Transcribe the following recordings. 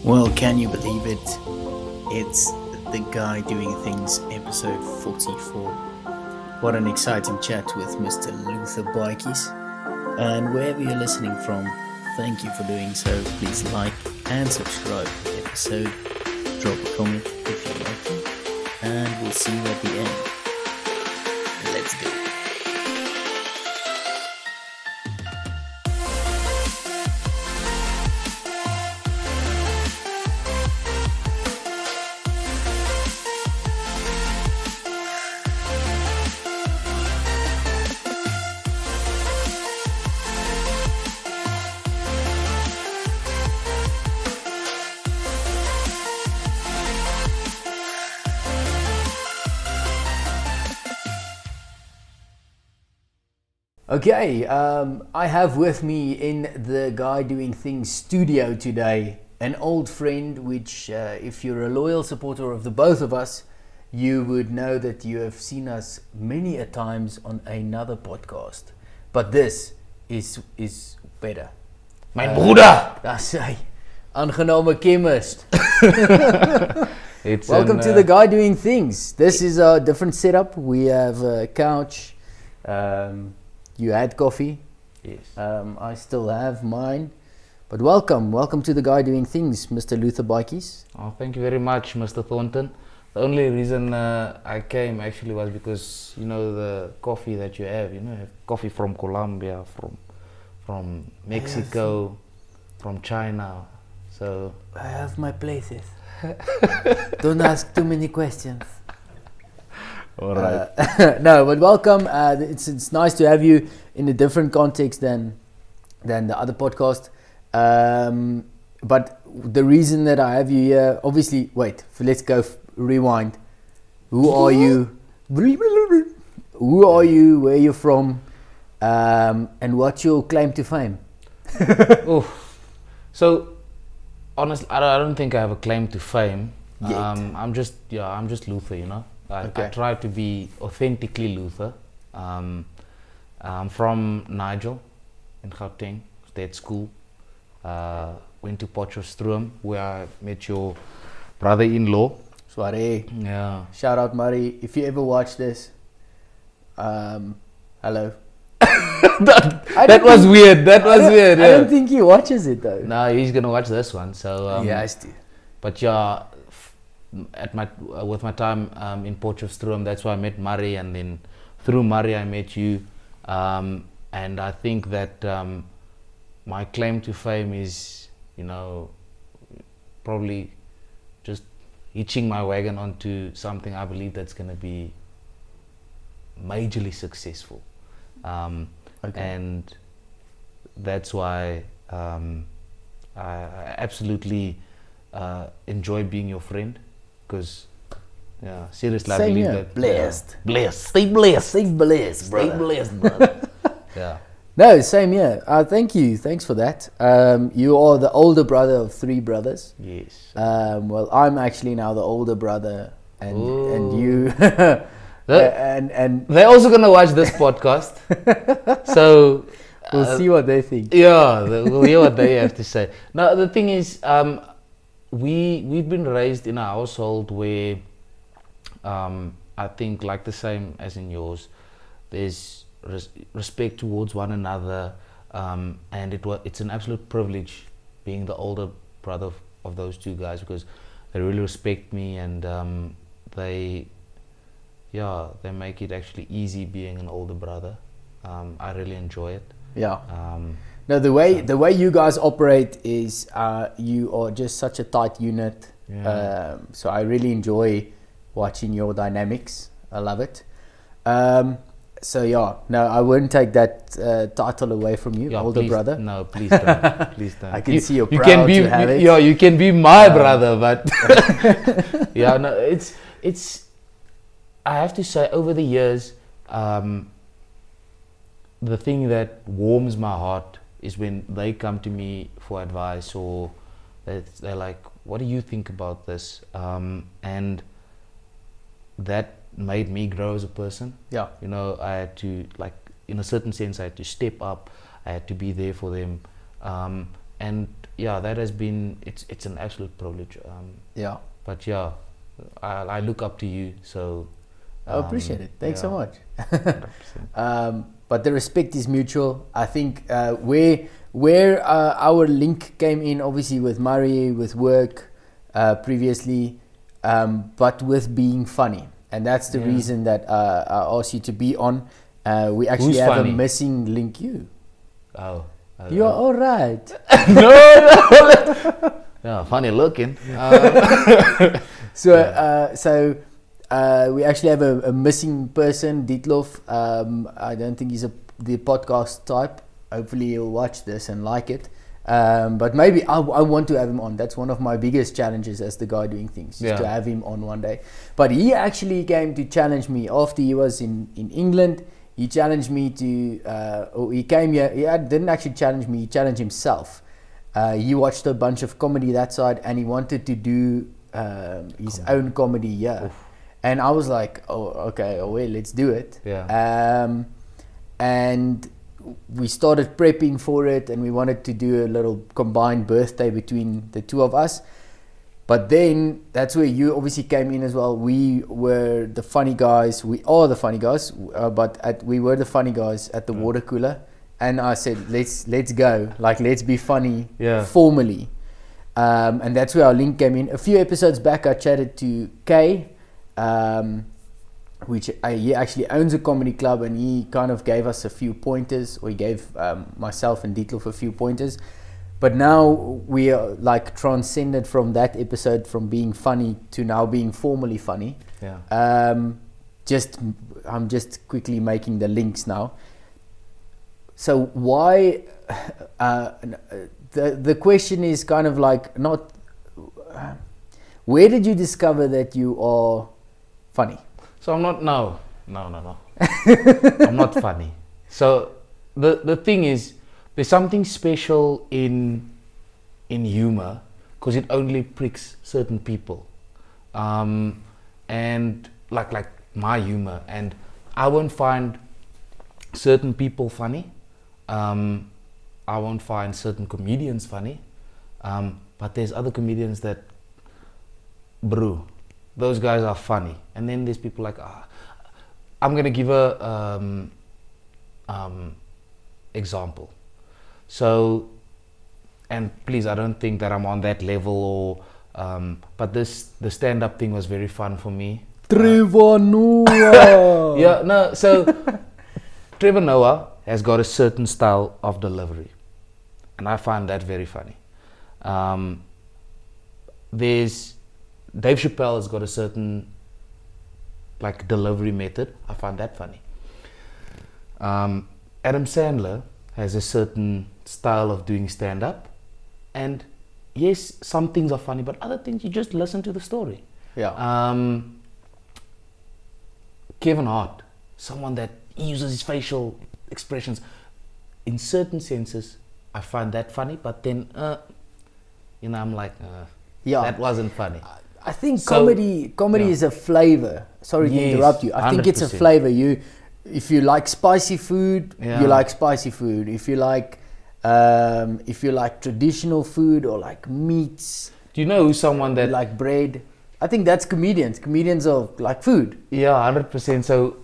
Well, can you believe it? It's The Guy Doing Things, episode 44. What an exciting chat with Mr. Luther Baaitjies. And wherever you're listening from, thank you for doing so. Please like and subscribe to the episode. Drop a comment if you like it. And we'll see you at the end. Let's go. Okay, I have with me in the Guy Doing Things studio today an old friend, which if you're a loyal supporter of the both of us, you would know that you have seen us many a times on another podcast. But this is better. Mijn broeder! That's a aangename chemist. It's Welcome to the Guy Doing Things. This is a different setup. We have a couch. You had coffee. Yes. I still have mine. But welcome to the Guy Doing Things, Mr. Luther Baaitjies. Oh, thank you very much, Mr. Thornton. The only reason I came actually was because, you know, the coffee that you have, coffee from Colombia, from Mexico, from China. So I have my places. Don't ask too many questions. all right. No, but welcome. It's nice to have you in a different context than the other podcast. But the reason that I have you here, obviously, let's go rewind. Who are you? Who are you? Where you're from? And what's your claim to fame? Oh, so honestly, I don't think I have a claim to fame. Yet. I'm just Luther, you know. I try to be authentically Luther. I'm from Nigel in Gauteng, stayed at school. Went to Potchefstroom where I met your brother-in-law. Soiree. Yeah. Shout out Murray. If you ever watch this, hello. that was weird. That was weird. I don't think he watches it though. No, he's gonna watch this one. So he has to. But yeah, with my time in Potchefstroom, that's why I met Murray, and then through Murray I met you, and I think that my claim to fame is, you know, probably just hitching my wagon onto something I believe that's going to be majorly successful, and that's why I absolutely enjoy being your friend. Because, yeah, seriously, I believe that. Blessed. Blessed. Stay blessed. Stay blessed, brother. Stay blessed, brother. Yeah. No, same here. Thank you. Thanks for that. You are the older brother of three brothers. Yes. Well, I'm actually now the older brother, and you. and they're also gonna watch this podcast, so we'll see what they think. Yeah, we'll hear what they have to say. Now, the thing is, we've been raised in a household where I think, like the same as in yours, there's respect towards one another, and it's an absolute privilege being the older brother of those two guys, because they really respect me, and they make it actually easy being an older brother. I really enjoy it. Yeah. No, the way you guys operate is you are just such a tight unit. Yeah. So I really enjoy watching your dynamics. I love it. So yeah, no, I wouldn't take that title away from you, older please, brother. No, please don't. Please don't. I can see you're you proud can be, to have it. Yeah, you can be my brother, but yeah, no, it's. I have to say, over the years, the thing that warms my heart is when they come to me for advice, or they're like, "What do you think about this?" And that made me grow as a person. Yeah. You know, I had to, like, in a certain sense, I had to step up. I had to be there for them. and yeah, that has been it's an absolute privilege. Yeah. But yeah, I look up to you, so I appreciate it. Thanks so yeah. much. 100%. But the respect is mutual. I think where our link came in, obviously with Murray, with work previously, but with being funny. And that's the reason that I asked you to be on. We actually Who's have funny? a missing link. You. Oh, You are all right. no. Yeah, funny looking. So we actually have a missing person, Dietlof. I don't think he's the podcast type. Hopefully he'll watch this and like it. But maybe I want to have him on. That's one of my biggest challenges as the guy doing things, is to have him on one day. But he actually came to challenge me after he was in England. He challenged me to, or he came here. He didn't actually challenge me. He challenged himself. He watched a bunch of comedy that side, and he wanted to do his own comedy here. Oof. And I was like, oh, okay, well, let's do it. Yeah. And we started prepping for it, and we wanted to do a little combined birthday between the two of us. But then that's where you obviously came in as well. We were the funny guys. We are the funny guys, but we were the funny guys at the water cooler. And I said, let's go. Like, let's be funny formally. And that's where our link came in. A few episodes back, I chatted to Kay, which he actually owns a comedy club, and he kind of gave us a few pointers, or he gave myself and Dietlof a few pointers. But now we are like transcended from that episode, from being funny to now being formally funny. Yeah. I'm just quickly making the links now. So why? The question is kind of like not. Where did you discover that you are funny? So I'm not. No. I'm not funny. So the thing is, there's something special in humor, because it only pricks certain people, and like my humor, and I won't find certain people funny. I won't find certain comedians funny, but there's other comedians that, bro, those guys are funny. And then there's people like, I'm gonna give a example. So, and please, I don't think that I'm on that level, or but the stand-up thing was very fun for me. Trevor Noah. Yeah, no. So Trevor Noah has got a certain style of delivery, and I find that very funny. There's Dave Chappelle has got a certain like delivery method. I find that funny. Adam Sandler has a certain style of doing stand-up, and yes, some things are funny, but other things you just listen to the story. Yeah. Kevin Hart, someone that uses his facial expressions in certain senses, I find that funny, but then I'm like, that wasn't funny. I think comedy is a flavor. Sorry to interrupt you. I think it's a flavor. If you like spicy food, you like spicy food. If you like traditional food, or like meats. Do you know who's someone that like bread? I think that's comedians. Comedians are like food. Yeah, 100%. So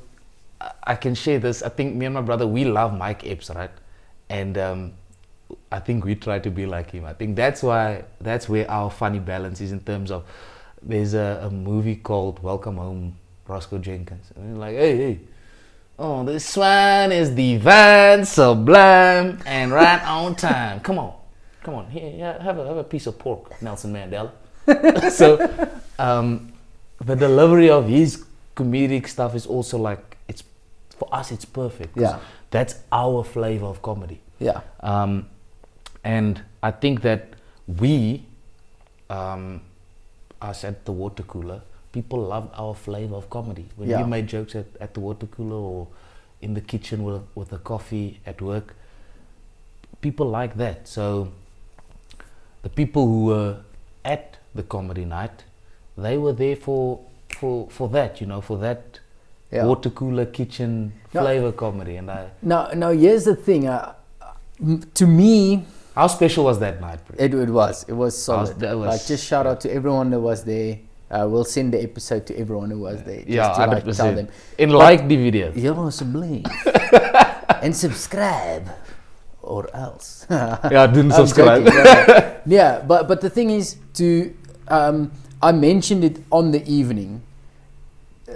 I can share this. I think me and my brother, we love Mike Epps, right? And I think we try to be like him. I think that's where our funny balance is, in terms of, there's a movie called Welcome Home, Roscoe Jenkins. And they're like, hey, oh, this one is divine, sublime, and right on time. Come on, here, have a piece of pork, Nelson Mandela. So, the delivery of his comedic stuff is also like, for us, it's perfect. Yeah. That's our flavor of comedy. Yeah. And I think that we, us at the water cooler, people loved our flavor of comedy. When we made jokes at the water cooler, or in the kitchen with a coffee at work, people like that. So the people who were at the comedy night, they were there for that, for that water cooler kitchen flavor comedy. And now here's the thing. To me, How special was that night, bro? It was solid. That was- like, just shout out to everyone that was there. We'll send the episode to everyone who was there. Just Yeah, to, like, 100%. tell them. And like the video. You must believe. And subscribe. Or else. Yeah, didn't I'm subscribe. joking, yeah. Yeah, but the thing is, I mentioned it on the evening,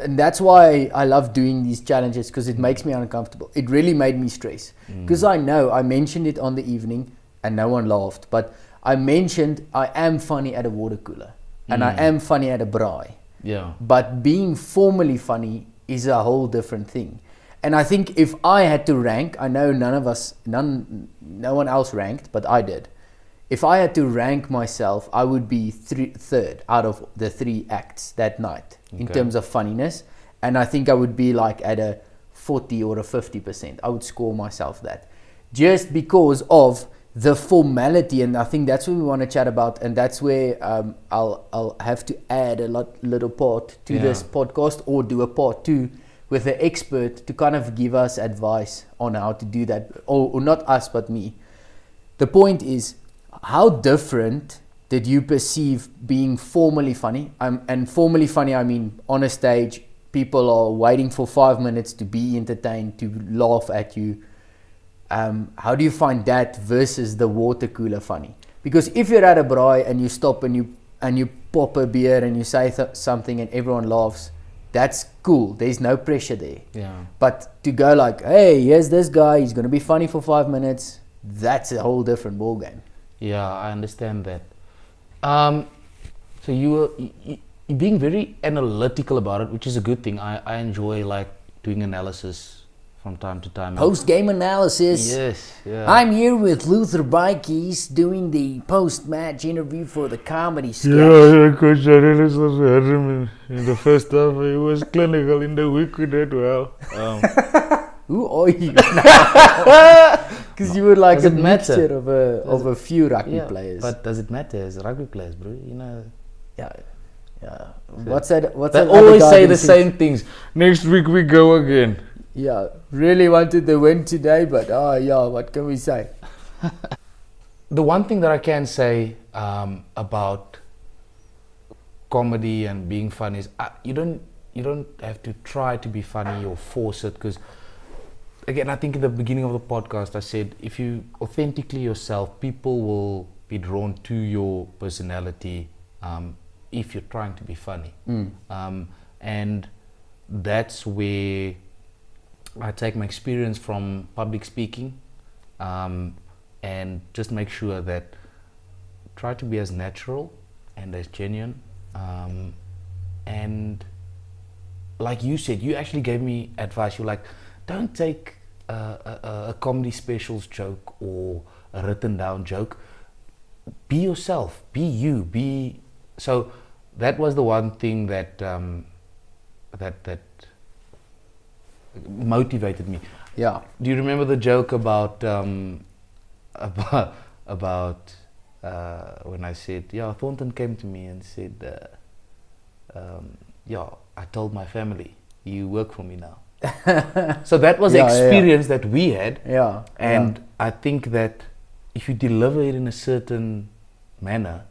and that's why I love doing these challenges, because it makes me uncomfortable. It really made me stress, because I know I mentioned it on the evening and no one laughed, but I mentioned I am funny at a water cooler and I am funny at a braai. Yeah. But being formally funny is a whole different thing. And I think if I had to rank, I know no one else ranked, but I did. If I had to rank myself, I would be third out of the 3 acts that night in terms of funniness. And I think I would be like at a 40 or a 50%. I would score myself that. Just because of the formality, and I think that's what we want to chat about, and that's where I'll have to add a little part to this podcast, or do a part 2 with an expert to kind of give us advice on how to do that, or not us but me. The point is, how different did you perceive being formally funny? And formally funny, I mean on a stage, people are waiting for 5 minutes to be entertained, to laugh at you. How do you find that versus the water cooler funny? Because if you're at a braai and you stop and you pop a beer and you say something and everyone laughs, that's cool. There's no pressure there. Yeah. But to go like, hey, here's this guy, he's going to be funny for 5 minutes, that's a whole different ball game. Yeah, I understand that. So you're being very analytical about it, which is a good thing. I enjoy like doing analysis from time to time. Post-game analysis. Yes, yeah. I'm here with Luther Baaitjies doing the post-match interview for the comedy sketch. Yeah, Coach Arelis also had him in the first half. He was clinical. In the week we did well. Who are you now? Because you were like Does a it matter? mixture of a few rugby players. But does it matter as rugby players, bro? You know. yeah. What's that? What's They that? other always guy say who the says, same things. Next week we go again. Yeah, really wanted the win today, but what can we say? The one thing that I can say about comedy and being funny is you don't have to try to be funny or force it, because again, I think in the beginning of the podcast I said, if you authentically yourself, people will be drawn to your personality if you're trying to be funny. And that's where I take my experience from public speaking and just make sure that try to be as natural and as genuine. And like you said, you actually gave me advice. You're like, don't take a comedy specials joke or a written down joke. Be yourself, be you, be... So that was the one thing that that motivated me. Yeah. Do you remember the joke about when I said, Thornton came to me and said, I told my family, you work for me now. So that was the experience that we had. Yeah. And I think that if you deliver it in a certain manner,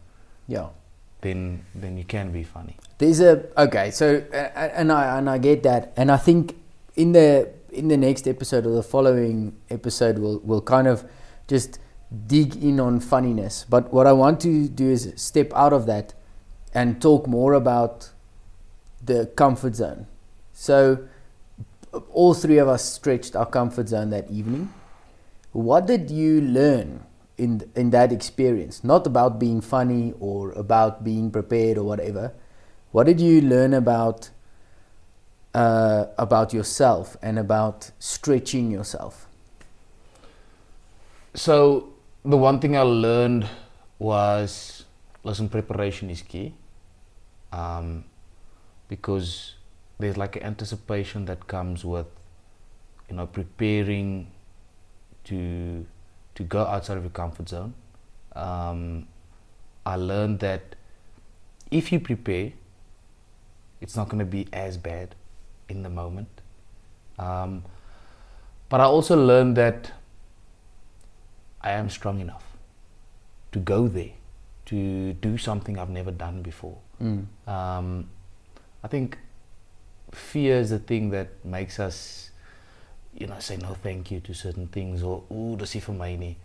then you can be funny. There's and I get that, and I think in the next episode or the following episode we'll kind of just dig in on funniness. But what I want to do is step out of that and talk more about the comfort zone. So all 3 of us stretched our comfort zone that evening. What did you learn in that experience? Not about being funny or about being prepared or whatever. What did you learn about yourself and about stretching yourself? So the one thing I learned was, listen, preparation is key, because there's like an anticipation that comes with, preparing to go outside of your comfort zone. I learned that if you prepare, it's not going to be as bad in the moment. But I also learned that I am strong enough. to go there, to do something I've never done before. I think fear is the thing that makes us, say no thank you to certain things, or ooh, dis is vir my nie.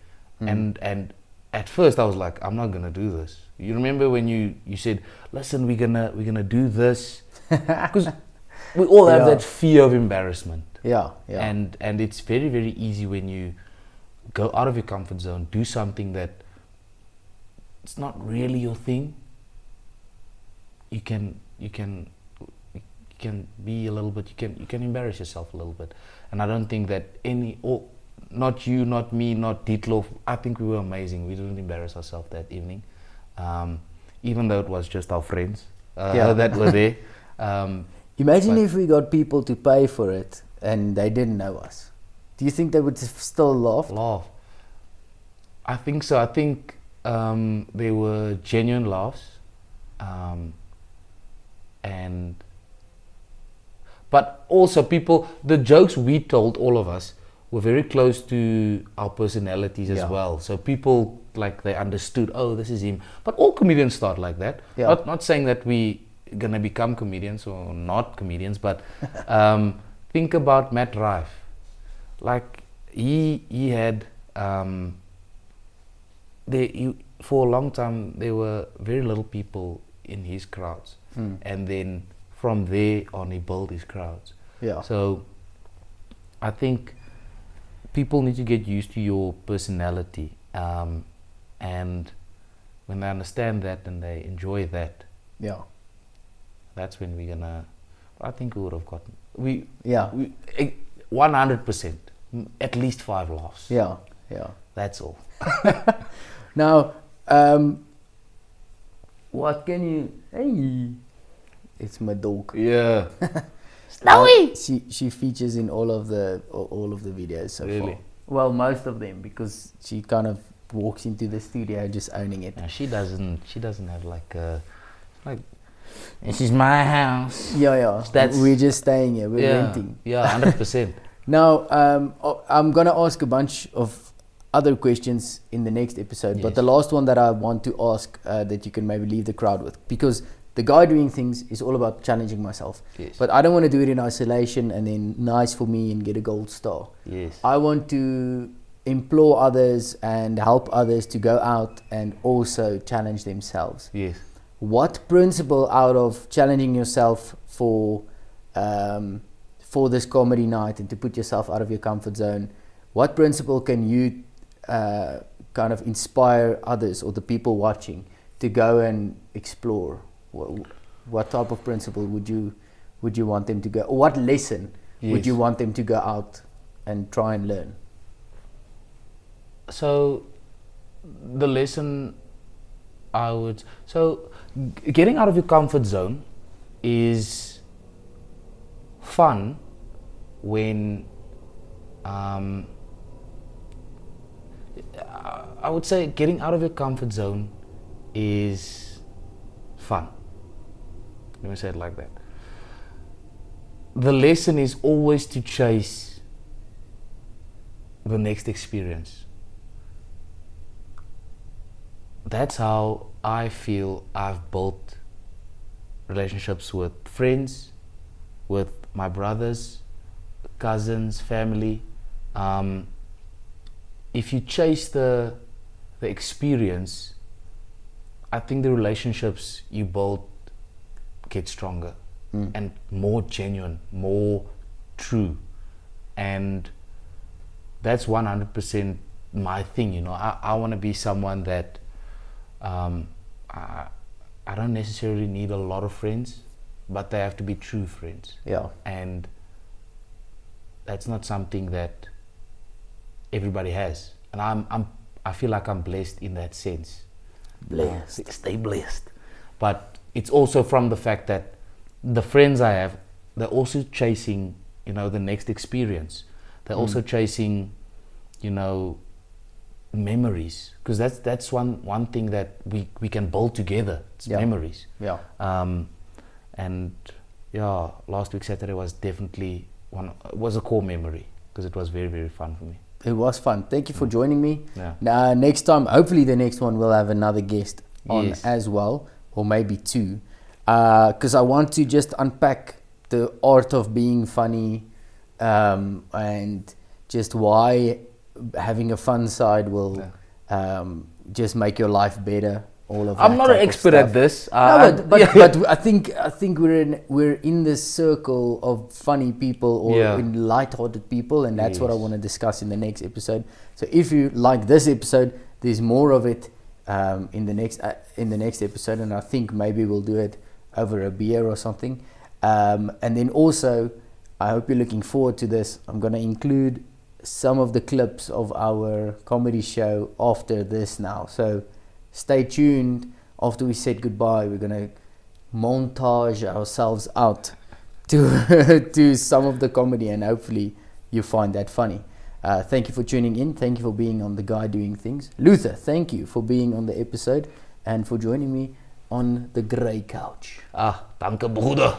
And at first I was like, I'm not gonna do this. You remember when you said, listen, we're gonna do this, because we all have that fear of embarrassment. Yeah. And it's very, very easy when you go out of your comfort zone, do something that it's not really your thing. You can be a little bit. You can embarrass yourself a little bit. And I don't think that not you, not me, not Dietlof. I think we were amazing. We didn't embarrass ourselves that evening, even though it was just our friends that were there. Imagine if we got people to pay for it and they didn't know us. Do you think they would still laugh? I think so. I think there were genuine laughs, but also the jokes we told, all of us, were very close to our personalities as well. So people, like, they understood, oh, this is him. But all comedians start like that. Yeah. Not saying that we gonna become comedians or not comedians, but think about Matt Rife. Like, he had for a long time there were very little people in his crowds, and then from there on he built his crowds. Yeah. So I think people need to get used to your personality, and when they understand that and they enjoy that, that's when we're gonna. I think we would have gotten 100%, at least 5 laughs. Yeah. That's all. Now, what can you? Hey, it's my dog. Yeah. Snowy. She features in all of the videos so Really? far. Well, most of them, because she kind of walks into the studio just owning it. No, she doesn't have like this is my house. Yeah. We're just staying here. We're renting. Yeah, 100%. Now, I'm gonna ask a bunch of other questions in the next episode, but the last one that I want to ask, that you can maybe leave the crowd with, because the guy doing things is all about challenging myself. Yes. But I don't want to do it in isolation and then nice for me and get a gold star. Yes. I want to implore others and help others to go out and also challenge themselves. Yes. What principle out of challenging yourself for this comedy night and to put yourself out of your comfort zone, what principle can you kind of inspire others or the people watching to go and explore? What type of principle would you want them to go, or what lesson would you want them to go out and try and learn? So the lesson getting out of your comfort zone is fun when I would say getting out of your comfort zone is fun. Let me say it like that. The lesson is always to chase the next experience. That's how I feel I've built relationships with friends, with my brothers, cousins, family. If you chase the experience, I think the relationships you build get stronger and more genuine, more true. And that's 100% my thing, I want to be someone that I don't necessarily need a lot of friends, but they have to be true friends. Yeah. And that's not something that everybody has. And I feel like I'm blessed in that sense. Blessed. Stay blessed. But it's also from the fact that the friends I have, they're also chasing, the next experience. They're also chasing, memories, because that's one thing that we can build together. It's memories. Yeah. And last week Saturday was definitely was a core memory, because it was very, very fun for me. It was fun. Thank you for joining me. Yeah. Next time, hopefully the next one we'll have another guest on Yes. as well, or maybe two, because I want to just unpack the art of being funny, and just why having a fun side will just make your life better. All of I'm that not an type of expert stuff. at this. No, but yeah. but I think we're in this circle of funny people or Yeah. in light-hearted people, and that's what I Yes. want to discuss in the next episode. So if you like this episode, there's more of it in the next episode, and I think maybe we'll do it over a beer or something. And then also, I hope you're looking forward to this. I'm gonna include some of the clips of our comedy show after this now. So stay tuned. After we said goodbye, we're gonna montage ourselves out to to some of the comedy, and hopefully you find that funny. Thank you for tuning in. Thank you for being on The Guy Doing Things. Luther, thank you for being on the episode and for joining me on the grey couch. Danke, Bruder.